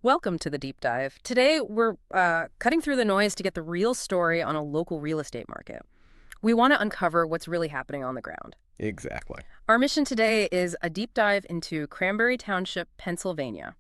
Welcome to the deep dive. Today, we're cutting through the noise to get the real story on a local real estate market. We want to uncover what's really happening on the ground. Exactly. Our mission today is a deep dive into Cranberry Township, Pennsylvania.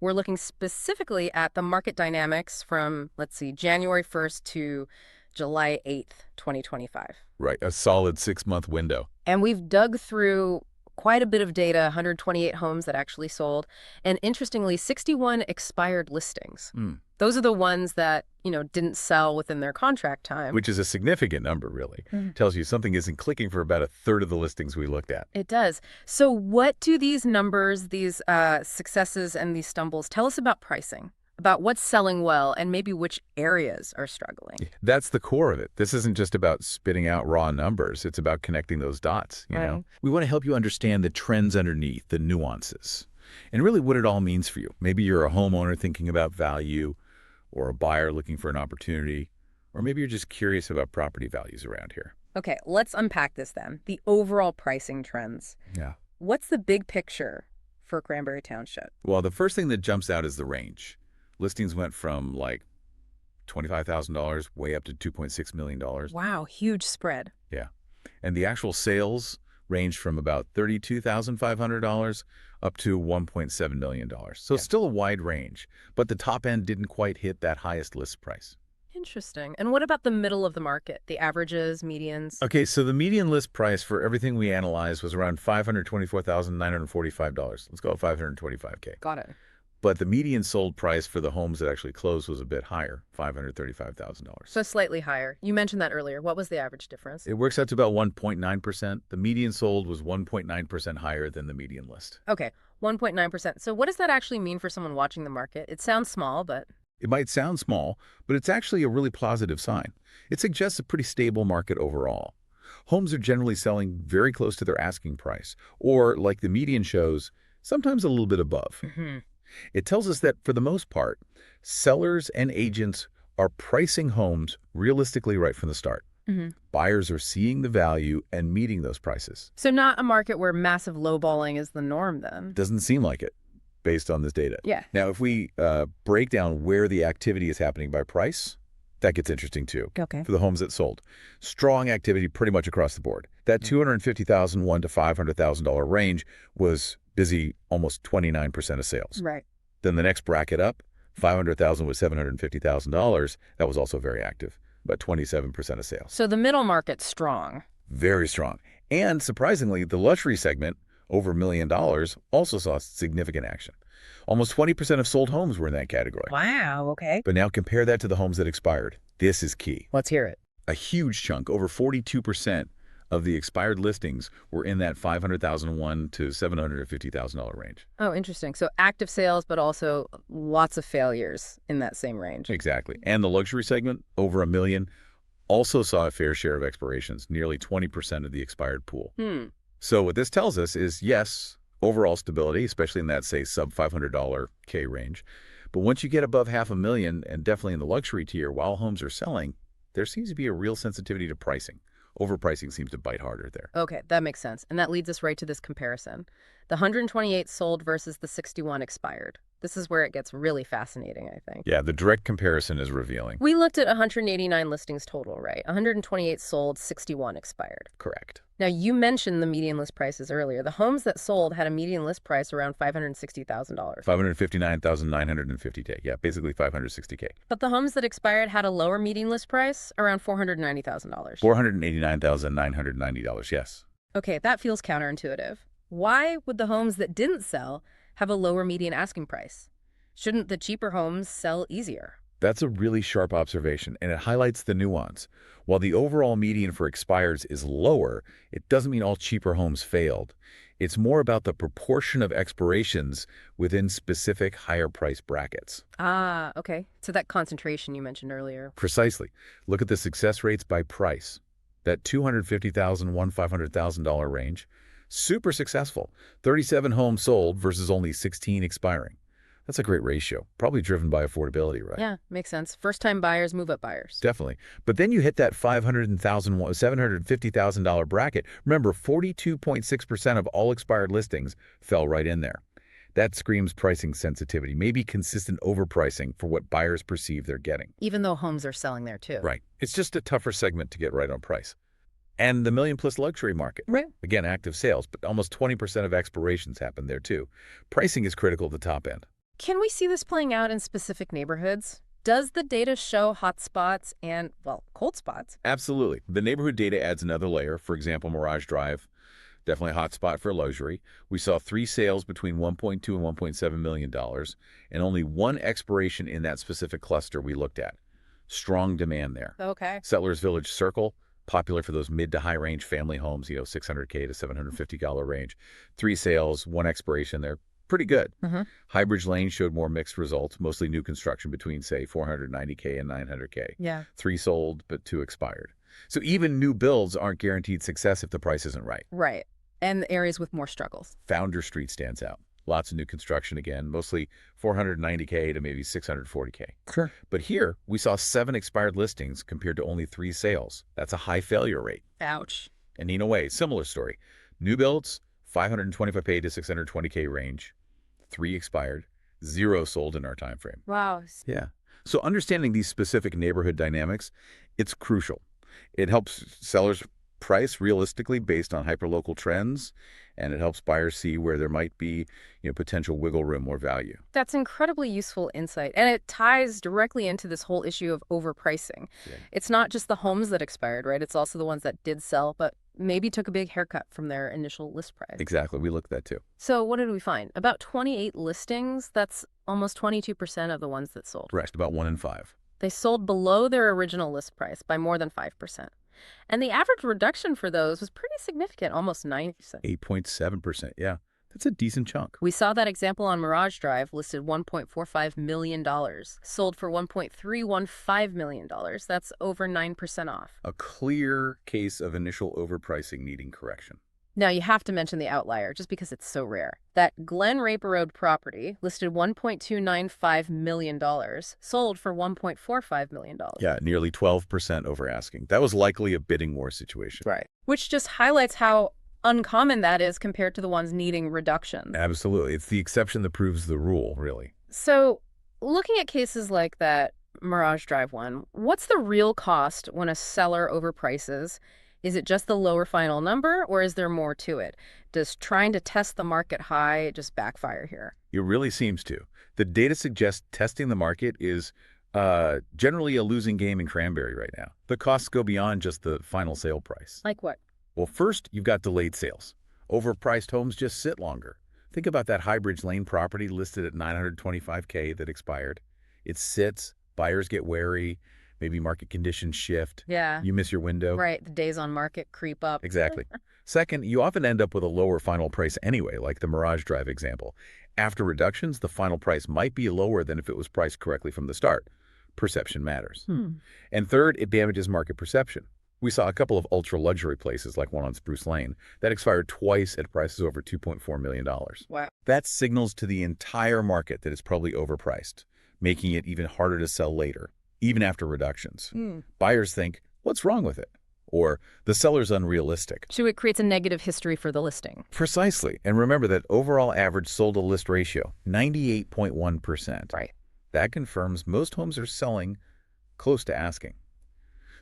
We're looking specifically at the market dynamics from, let's see, January 1st to July 8th, 2025. Right. A solid 6-month window. And we've dug through quite a bit of data, 128 homes that actually sold, and interestingly, 61 expired listings. Mm. Those are the ones that, didn't sell within their contract time. Which is a significant number, really. Tells you something isn't clicking for about a third of the listings we looked at. It does. So what do these numbers, these successes and these stumbles tell us about pricing? About what's selling well and maybe which areas are struggling? That's the core of it. This isn't just about spitting out raw numbers. It's about connecting those dots, you know? We want to help you understand the trends underneath, the nuances, and really what it all means for you. Maybe you're a homeowner thinking about value, or a buyer looking for an opportunity, or maybe you're just curious about property values around here. Okay, let's unpack this then. The overall pricing trends. Yeah. What's the big picture for Cranberry Township? Well, the first thing that jumps out is the range. Listings went from like $25,000 way up to $2.6 million. Wow, huge spread. Yeah. And the actual sales ranged from about $32,500 up to $1.7 million. So still a wide range, but the top end didn't quite hit that highest list price. Interesting. And what about the middle of the market, the averages, medians? Okay, so the median list price for everything we analyzed was around $524,945. Let's go with $525K. Got it. But the median sold price for the homes that actually closed was a bit higher, $535,000. So slightly higher. You mentioned that earlier. What was the average difference? It works out to about 1.9%. The median sold was 1.9% higher than the median list. Okay, 1.9%. So what does that actually mean for someone watching the market? It sounds small, but... It might sound small, but it's actually a really positive sign. It suggests a pretty stable market overall. Homes are generally selling very close to their asking price, or, like the median shows, sometimes a little bit above. It tells us that, for the most part, sellers and agents are pricing homes realistically right from the start. Buyers are seeing the value and meeting those prices. So not a market where massive lowballing is the norm, then? Doesn't seem like it, based on this data. Yeah. Now, if we break down where the activity is happening by price, that gets interesting, too. Okay. For the homes that sold. Strong activity pretty much across the board. That $250,001 to $500,000 range was busy almost 29% of sales. Right. Then the next bracket up, $500,000 with $750,000. That was also very active, about 27% of sales. So the middle market's strong. Very strong. And surprisingly, the luxury segment, over $1 million, also saw significant action. Almost 20% of sold homes were in that category. Wow, okay. But now compare that to the homes that expired. This is key. Let's hear it. A huge chunk, over 42% of the expired listings were in that $500,001 to $750,000 range. Oh, interesting. So active sales, but also lots of failures in that same range. Exactly. And the luxury segment, over $1 million, also saw a fair share of expirations, nearly 20% of the expired pool. So what this tells us is, yes, overall stability, especially in that, say, sub-$500 K range. But once you get above $500,000, and definitely in the luxury tier, while homes are selling, there seems to be a real sensitivity to pricing. Overpricing seems to bite harder there. Okay, that makes sense. And that leads us right to this comparison. The 128 sold versus the 61 expired. This is where it gets really fascinating, I think. Yeah, the direct comparison is revealing. We looked at 189 listings total, right? 128 sold, 61 expired. Correct. Now, you mentioned the median list prices earlier. The homes that sold had a median list price around $560,000. $559,950K. Yeah, basically $560K. But the homes that expired had a lower median list price, around $490,000. $489,990, yes. Okay, that feels counterintuitive. Why would the homes that didn't sell have a lower median asking price? Shouldn't the cheaper homes sell easier? That's a really sharp observation, and it highlights the nuance. While the overall median for expireds is lower, it doesn't mean all cheaper homes failed. It's more about the proportion of expirations within specific higher price brackets. Ah, okay. So that concentration you mentioned earlier. Precisely. Look at the success rates by price. That $250,000, $500,000 range, super successful. 37 homes sold versus only 16 expiring. That's a great ratio, probably driven by affordability, right? Yeah, makes sense. First-time buyers, move-up buyers. Definitely. But then you hit that $750,000 bracket. Remember, 42.6% of all expired listings fell right in there. That screams pricing sensitivity, maybe consistent overpricing for what buyers perceive they're getting. Even though homes are selling there too. Right. It's just a tougher segment to get right on price. And the million-plus luxury market. Right. Again, active sales, but almost 20% of expirations happen there too. Pricing is critical at the top end. Can we see this playing out in specific neighborhoods? Does the data show hot spots and, well, cold spots? Absolutely. The neighborhood data adds another layer. For example, Mirage Drive, definitely a hot spot for luxury. We saw 3 sales between $1.2 and $1.7 million, and only 1 expiration in that specific cluster we looked at. Strong demand there. Okay. Settlers Village Circle, popular for those mid to high range family homes, $600K to $750 range. 3 sales, 1 expiration there. Pretty good. Highbridge Lane showed more mixed results, mostly new construction between, say, $490K and $900K. Yeah. 3 sold, but 2 expired. So even new builds aren't guaranteed success if the price isn't right. Right. And the areas with more struggles. Founder Street stands out. Lots of new construction again, mostly $490K to maybe $640K. Sure. But here, we saw 7 expired listings compared to only 3 sales. That's a high failure rate. Ouch. And Nina Way, similar story. New builds, $525K to $620K range. 3 expired, 0 sold in our time frame. Wow. Yeah. So understanding these specific neighborhood dynamics, it's crucial. It helps sellers price realistically based on hyperlocal trends, and it helps buyers see where there might be, potential wiggle room or value. That's incredibly useful insight. And it ties directly into this whole issue of overpricing. Yeah. It's not just the homes that expired, right? It's also the ones that did sell, but maybe took a big haircut from their initial list price. Exactly. We looked at that too. So what did we find? About 28 listings. That's almost 22% of the ones that sold. Right. About 1 in 5. They sold below their original list price by more than 5%. And the average reduction for those was pretty significant, almost 9%. 8.7%. Yeah. That's a decent chunk. We saw that example on Mirage Drive, listed $1.45 million, sold for $1.315 million. That's over 9% off. A clear case of initial overpricing needing correction. Now, you have to mention the outlier, just because it's so rare. That Glen Raper Road property, listed $1.295 million, sold for $1.45 million. Yeah, nearly 12% over asking. That was likely a bidding war situation. Right. Which just highlights how uncommon that is compared to the ones needing reduction. Absolutely. It's the exception that proves the rule, really. So, looking at cases like that Mirage Drive one, what's the real cost when a seller overprices? Is it just the lower final number, or is there more to it? Does trying to test the market high just backfire here? It really seems to. The data suggests testing the market is generally a losing game in Cranberry right now. The costs go beyond just the final sale price. Like what? Well, first, you've got delayed sales. Overpriced homes just sit longer. Think about that Highbridge Lane property listed at $925K that expired. It sits, buyers get wary, maybe market conditions shift. Yeah. You miss your window. Right. The days on market creep up. Exactly. Second, you often end up with a lower final price anyway, like the Mirage Drive example. After reductions, the final price might be lower than if it was priced correctly from the start. Perception matters. And third, it damages market perception. We saw a couple of ultra-luxury places, like one on Spruce Lane, that expired twice at prices over $2.4 million. Wow. That signals to the entire market that it's probably overpriced, making it even harder to sell later, even after reductions. Buyers think, what's wrong with it? Or the seller's unrealistic. So it creates a negative history for the listing. Precisely. And remember that overall average sold-to-list ratio, 98.1%. Right. That confirms most homes are selling close to asking.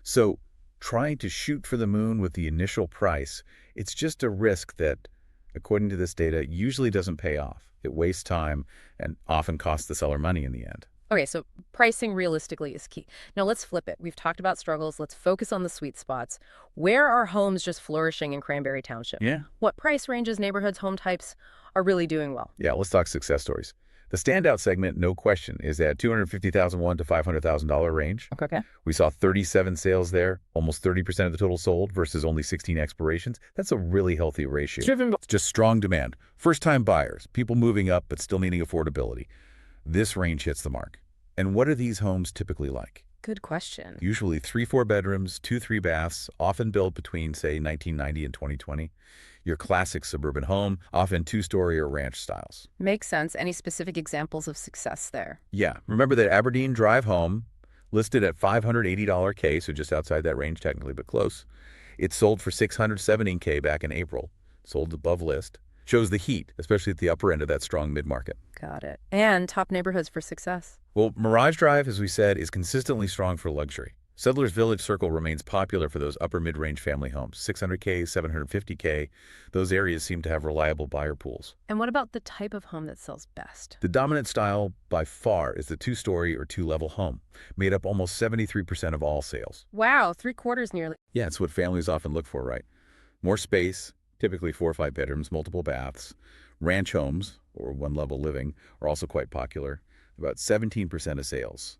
So trying to shoot for the moon with the initial price, it's just a risk that, according to this data, usually doesn't pay off. It wastes time and often costs the seller money in the end. Okay, so pricing realistically is key. Now let's flip it. We've talked about struggles. Let's focus on the sweet spots. Where are homes just flourishing in Cranberry Township? Yeah. What price ranges, neighborhoods, home types are really doing well? Yeah, let's talk success stories. The standout segment, no question, is that $250,001 to $500,000 range. Okay. We saw 37 sales there, almost 30% of the total sold versus only 16 expirations. That's a really healthy ratio. It's just strong demand. First-time buyers, people moving up but still needing affordability. This range hits the mark. And what are these homes typically like? Good question. Usually 3-4 bedrooms, 2-3 baths, often built between, say, 1990 and 2020. Your classic suburban home, often 2-story or ranch styles. Makes sense. Any specific examples of success there? Yeah. Remember that Aberdeen Drive home, listed at $580K, so just outside that range technically, but close. It sold for $617K back in April, sold above list. Shows the heat, especially at the upper end of that strong mid-market. Got it. And top neighborhoods for success. Well, Mirage Drive, as we said, is consistently strong for luxury. Settlers Village Circle remains popular for those upper mid-range family homes, 600K, 750K. Those areas seem to have reliable buyer pools. And what about the type of home that sells best? The dominant style, by far, is the two-story or two-level home, made up almost 73% of all sales. Wow, three-quarters nearly. Yeah, it's what families often look for, right? More space, typically 4 or 5 bedrooms, multiple baths. Ranch homes, or one-level living, are also quite popular, about 17% of sales.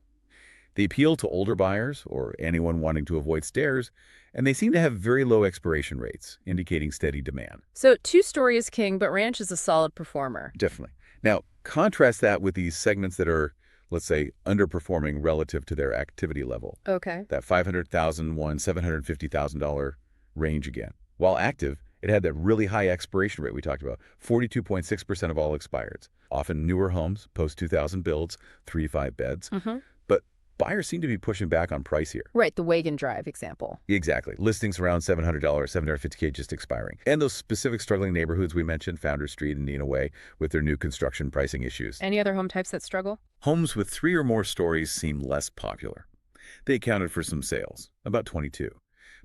They appeal to older buyers or anyone wanting to avoid stairs, and they seem to have very low expiration rates, indicating steady demand. So two-story is king, but ranch is a solid performer. Definitely. Now, contrast that with these segments that are, let's say, underperforming relative to their activity level. Okay. That $500,000, $750,000 range again. While active, it had that really high expiration rate we talked about, 42.6% of all expireds. Often newer homes, post-2000 builds, 3 to 5 beds. But buyers seem to be pushing back on price here. Right, the Wagon Drive example. Exactly. Listings around $700, $750K just expiring. And those specific struggling neighborhoods we mentioned, Founders Street and Nina Way, with their new construction pricing issues. Any other home types that struggle? Homes with 3 or more stories seem less popular. They accounted for some sales, about 22.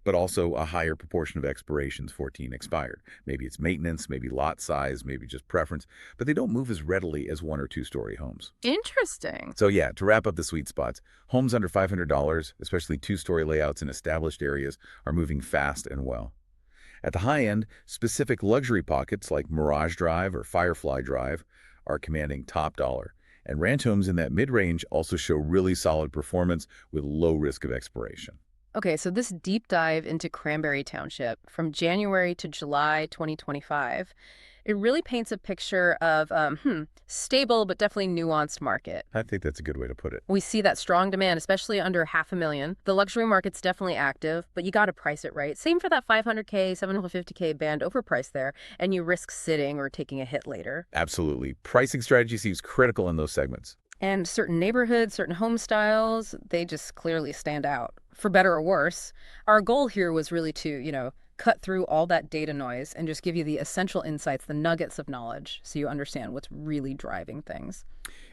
But also a higher proportion of expirations, 14 expired. Maybe it's maintenance, maybe lot size, maybe just preference, but they don't move as readily as 1 or 2-story homes. Interesting. So yeah, to wrap up the sweet spots, homes under $500, especially 2-story layouts in established areas, are moving fast and well. At the high end, specific luxury pockets like Mirage Drive or Firefly Drive are commanding top dollar. And ranch homes in that mid-range also show really solid performance with low risk of expiration. Okay, so this deep dive into Cranberry Township from January to July 2025, it really paints a picture of stable but definitely nuanced market. I think that's a good way to put it. We see that strong demand, especially under $500,000. The luxury market's definitely active, but you got to price it right. Same for that $500K, $750K band overpriced there, and you risk sitting or taking a hit later. Absolutely. Pricing strategy seems critical in those segments. And certain neighborhoods, certain home styles, they just clearly stand out, for better or worse. Our goal here was really to, cut through all that data noise and just give you the essential insights, the nuggets of knowledge, so you understand what's really driving things.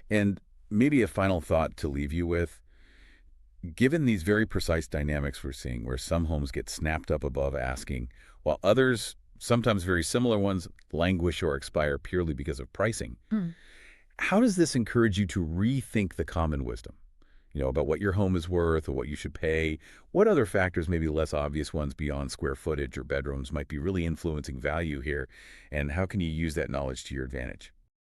And maybe a final thought to leave you with. Given these very precise dynamics we're seeing, where some homes get snapped up above asking, while others, sometimes very similar ones, languish or expire purely because of pricing, how does this encourage you to rethink the common wisdom? About what your home is worth or what you should pay? What other factors, maybe less obvious ones beyond square footage or bedrooms, might be really influencing value here? And how can you use that knowledge to your advantage?